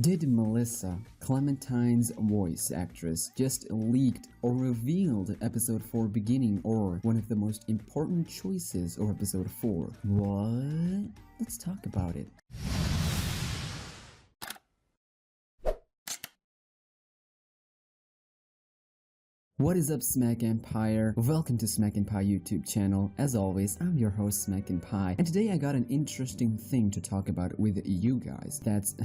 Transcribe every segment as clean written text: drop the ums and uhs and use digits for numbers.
Did Melissa, Clementine's voice actress, just leaked or revealed episode 4 beginning or one of the most important choices of episode 4? What? Let's talk about it. What is up, SmackNPie? Welcome to SmackNPie YouTube channel. As always, I'm your host SmackNPie, and today I got an interesting thing to talk about with you guys. That's,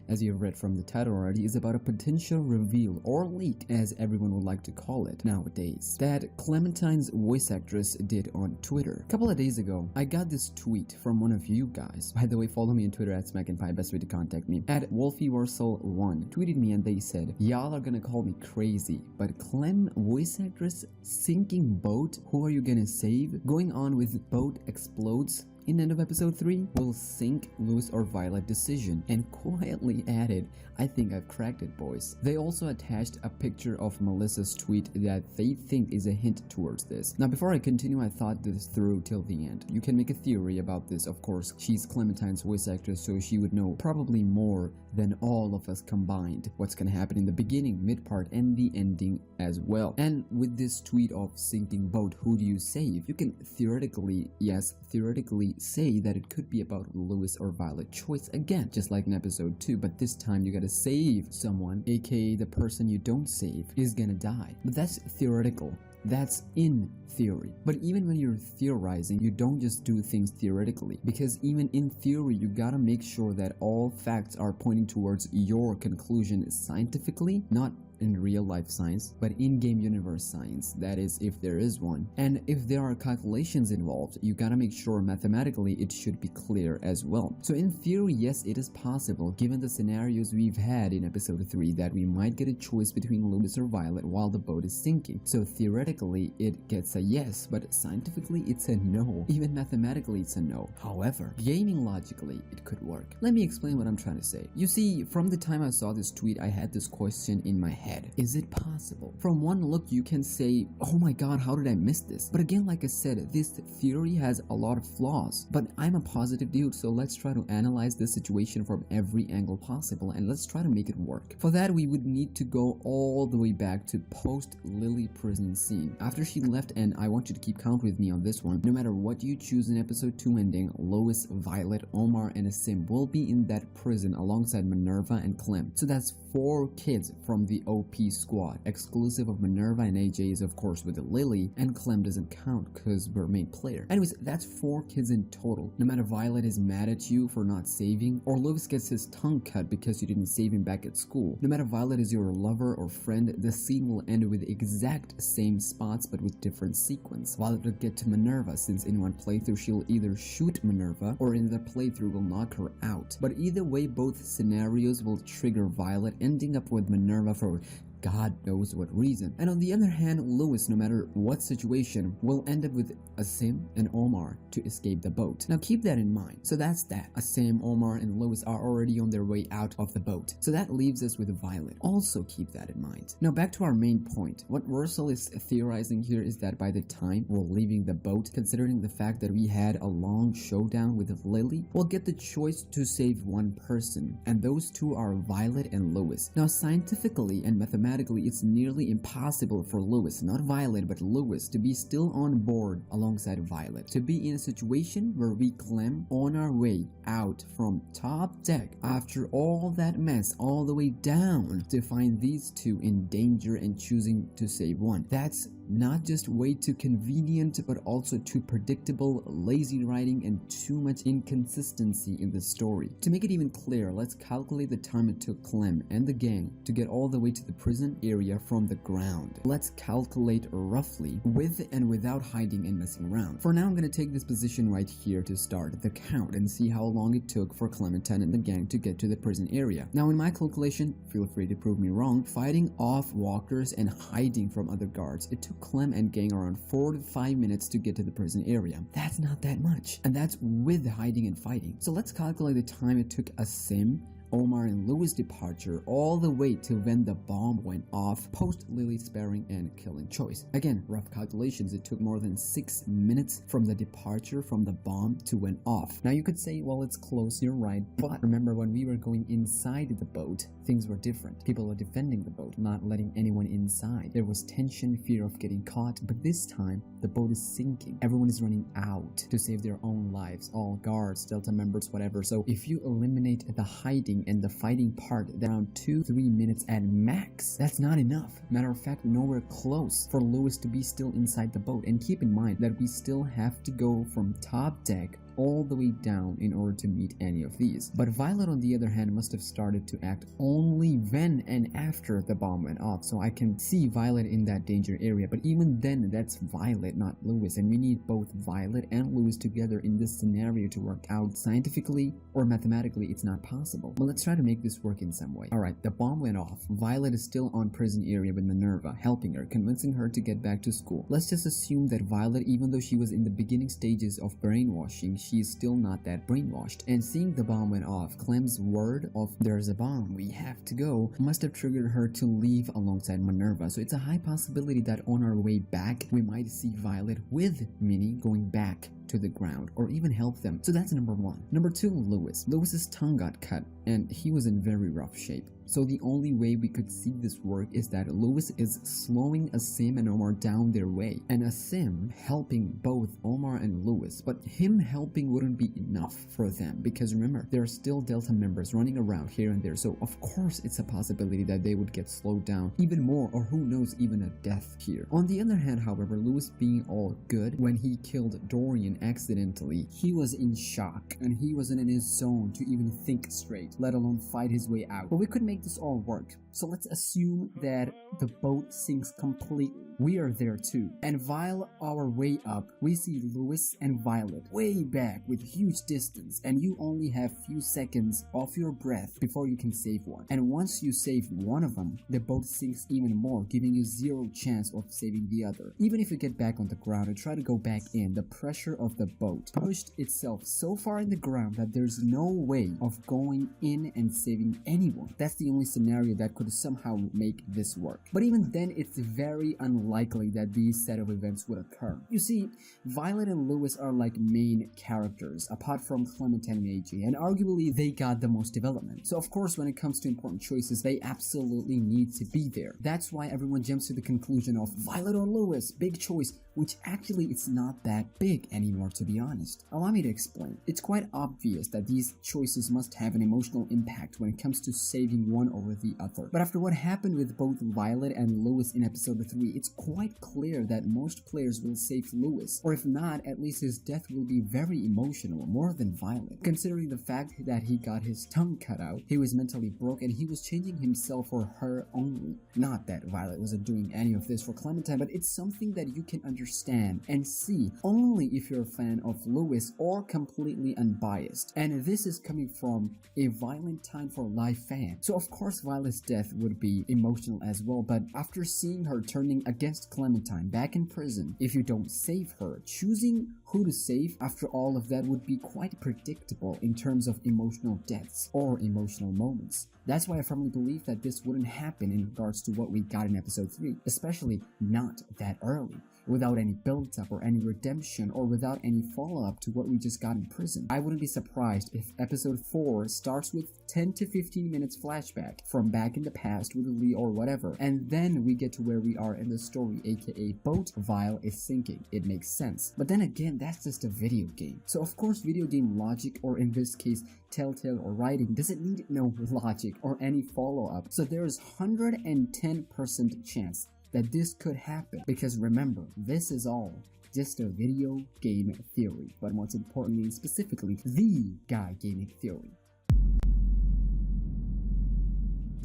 as you've read from the title already, is about a potential reveal or leak, as everyone would like to call it nowadays, that Clementine's voice actress did on Twitter. A couple of days ago, I got this tweet from one of you guys. By the way, follow me on Twitter at SmackNPie, best way to contact me. At WolfieWarsel1 tweeted me and they said, "Y'all are gonna call me crazy, but Clem voice actress sinking boat, who are you gonna save? Going on with boat explodes in end of episode 3 will sink Lewis or Violet decision," and quietly added, "I think I've cracked it, boys." They also attached a picture of Melissa's tweet that they think is a hint towards this. Now before I continue, I thought this through till the end. You can make a theory about this, of course. She's Clementine's voice actress, so she would know probably more than all of us combined what's gonna happen in the beginning, mid part, and the ending as well. And with this tweet of sinking boat, who do you save? You can theoretically, yes, theoretically say that it could be about Lewis or Violet choice again, just like in episode 2, but this time you gotta save someone, aka the person you don't save is gonna die. But that's theoretical. That's in theory. But even when you're theorizing, you don't just do things theoretically, because even in theory, you gotta make sure that all facts are pointing towards your conclusion scientifically, not in real life science, but in-game universe science, that is, if there is one. And if there are calculations involved, you gotta make sure mathematically it should be clear as well. So in theory, yes, it is possible, given the scenarios we've had in episode 3, that we might get a choice between Lewis or Violet while the boat is sinking. So theoretically, it gets a yes, but scientifically it's a no. Even mathematically it's a no. However, gaming logically, it could work. Let me explain what I'm trying to say. You see, from the time I saw this tweet, I had this question in my head. Is it possible? From one look, you can say, oh my god, how did I miss this? But again, like I said, this theory has a lot of flaws. But I'm a positive dude, so let's try to analyze this situation from every angle possible, and let's try to make it work. For that, we would need to go all the way back to post-Lily prison scene. After she left, and I want you to keep count with me on this one, no matter what you choose in episode 2 ending, Lois, Violet, Omar, and Asim will be in that prison alongside Minerva and Clem. So that's 4 kids from the OP squad. Exclusive of Minerva and AJ is of course with Lily, and Clem doesn't count because we're main player. Anyways, that's 4 kids in total. No matter Violet is mad at you for not saving, or Lewis gets his tongue cut because you didn't save him back at school. No matter Violet is your lover or friend, the scene will end with exact same spots but with different sequence. Violet will get to Minerva, since in one playthrough she'll either shoot Minerva or in the playthrough will knock her out. But either way, both scenarios will trigger Violet ending up with Minerva for God knows what reason. And on the other hand, Lewis, no matter what situation, will end up with Asim and Omar to escape the boat. Now keep that in mind. So that's that. Asim, Omar, and Lewis are already on their way out of the boat. So that leaves us with Violet. Also keep that in mind. Now back to our main point. What Russell is theorizing here is that by the time we're leaving the boat, considering the fact that we had a long showdown with Lily, we'll get the choice to save one person. And those two are Violet and Lewis. Now scientifically and mathematically, it's nearly impossible for Lewis, not Violet, but Lewis, to be still on board alongside Violet. To be in a situation where we Clem on our way out from top deck after all that mess all the way down to find these two in danger and choosing to save one. That's not just way too convenient, but also too predictable, lazy writing, and too much inconsistency in the story. To make it even clearer, let's calculate the time it took Clem and the gang to get all the way to the prison area from the ground. Let's calculate roughly with and without hiding and messing around. For now, I'm gonna take this position right here to start the count and see how long it took for Clementine and the gang to get to the prison area. Now in my calculation, feel free to prove me wrong, fighting off walkers and hiding from other guards, it took Clem and gang around 4 to 5 minutes to get to the prison area. That's not that much, and that's with hiding and fighting. So let's calculate the time it took Asim, Omar and Louis' departure all the way to when the bomb went off, post Lily sparing and killing choice. Again, rough calculations, it took more than 6 minutes from the departure from the bomb to went off. Now you could say, well, it's close, you're right, but remember when we were going inside the boat, things were different. People were defending the boat, not letting anyone inside. There was tension, fear of getting caught, but this time the boat is sinking. Everyone is running out to save their own lives, all guards, Delta members, whatever. So if you eliminate the hiding and the fighting part around 2-3 minutes at max, that's not enough. Matter of fact, nowhere close for Louis to be still inside the boat. And keep in mind that we still have to go from top deck all the way down in order to meet any of these. But Violet, on the other hand, must have started to act only when and after the bomb went off, so I can see Violet in that danger area. But even then, that's Violet, not Louis, and we need both Violet and Louis together in this scenario to work out. Scientifically or mathematically, it's not possible. But let's try to make this work in some way. Alright, the bomb went off. Violet is still on prison area with Minerva, helping her, convincing her to get back to school. Let's just assume that Violet, even though she was in the beginning stages of brainwashing, she is still not that brainwashed. And seeing the bomb went off, Clem's word of "there's a bomb, we have to go" must have triggered her to leave alongside Minerva. So it's a high possibility that on our way back, we might see Violet with Minnie going back to the ground or even help them. So that's number one. Number two, Louis. Louis's tongue got cut and he was in very rough shape. So the only way we could see this work is that Louis is slowing Asim and Omar down their way, and Asim helping both Omar and Louis. But him helping wouldn't be enough for them, because remember, there are still Delta members running around here and there, so of course it's a possibility that they would get slowed down even more, or who knows, even a death here. On the other hand, however, Louis being all good, when he killed Dorian accidentally, he was in shock and he wasn't in his zone to even think straight, let alone fight his way out. But we could make this all work. So let's assume that the boat sinks completely. We are there too. And while our way up, we see Louis and Violet way back with huge distance, and you only have few seconds of your breath before you can save one. And once you save one of them, the boat sinks even more, giving you zero chance of saving the other. Even if you get back on the ground and try to go back in, the pressure of the boat pushed itself so far in the ground that there's no way of going in and saving anyone. That's the only scenario that could somehow make this work. But even then, it's very unlikely that these set of events would occur. You see, Violet and Louis are like main characters, apart from Clementine and AJ, and arguably they got the most development. So of course, when it comes to important choices, they absolutely need to be there. That's why everyone jumps to the conclusion of Violet or Louis, big choice, which actually it's not that big anymore, to be honest. Allow me to explain. It's quite obvious that these choices must have an emotional impact when it comes to saving one over the other. But after what happened with both Violet and Louis in episode 3, it's quite clear that most players will save Louis, or if not, at least his death will be very emotional, more than Violet. Considering the fact that he got his tongue cut out, he was mentally broke, and he was changing himself for her only. Not that Violet wasn't doing any of this for Clementine, but it's something that you can understand and see only if you're a fan of Louis or completely unbiased. And this is coming from a Violent Time for Life fan. So of course Violet's death would be emotional as well, but after seeing her turning against Clementine back in prison, if you don't save her, choosing who to save after all of that would be quite predictable in terms of emotional deaths or emotional moments. That's why I firmly believe that this wouldn't happen in regards to what we got in episode 3, especially not that early, without any build-up or any redemption or without any follow-up to what we just got in prison. I wouldn't be surprised if episode 4 starts with 10 to 15 minutes flashback from back in the past with Lee or whatever, and then we get to where we are in the story, aka boat Vile is sinking. It makes sense. But then again, that's just a video game. So of course video game logic, or in this case Telltale or writing, doesn't need no logic or any follow-up. So there is 110% chance that this could happen, because remember, this is all just a video game theory, but most importantly and specifically the guy gaming theory.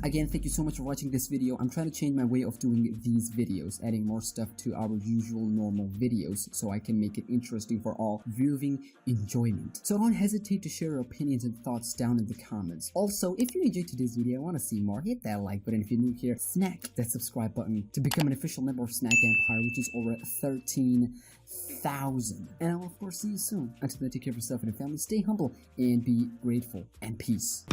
Again, thank you so much for watching this video. I'm trying to change my way of doing these videos, adding more stuff to our usual normal videos so I can make it interesting for all viewing enjoyment. So don't hesitate to share your opinions and thoughts down in the comments. Also, if you enjoyed today's video and want to see more, hit that like button. If you're new here, smack that subscribe button to become an official member of SmackNPie, which is over 13,000. And I will of course see you soon. Until then, take care of yourself and your family, stay humble and be grateful, and peace.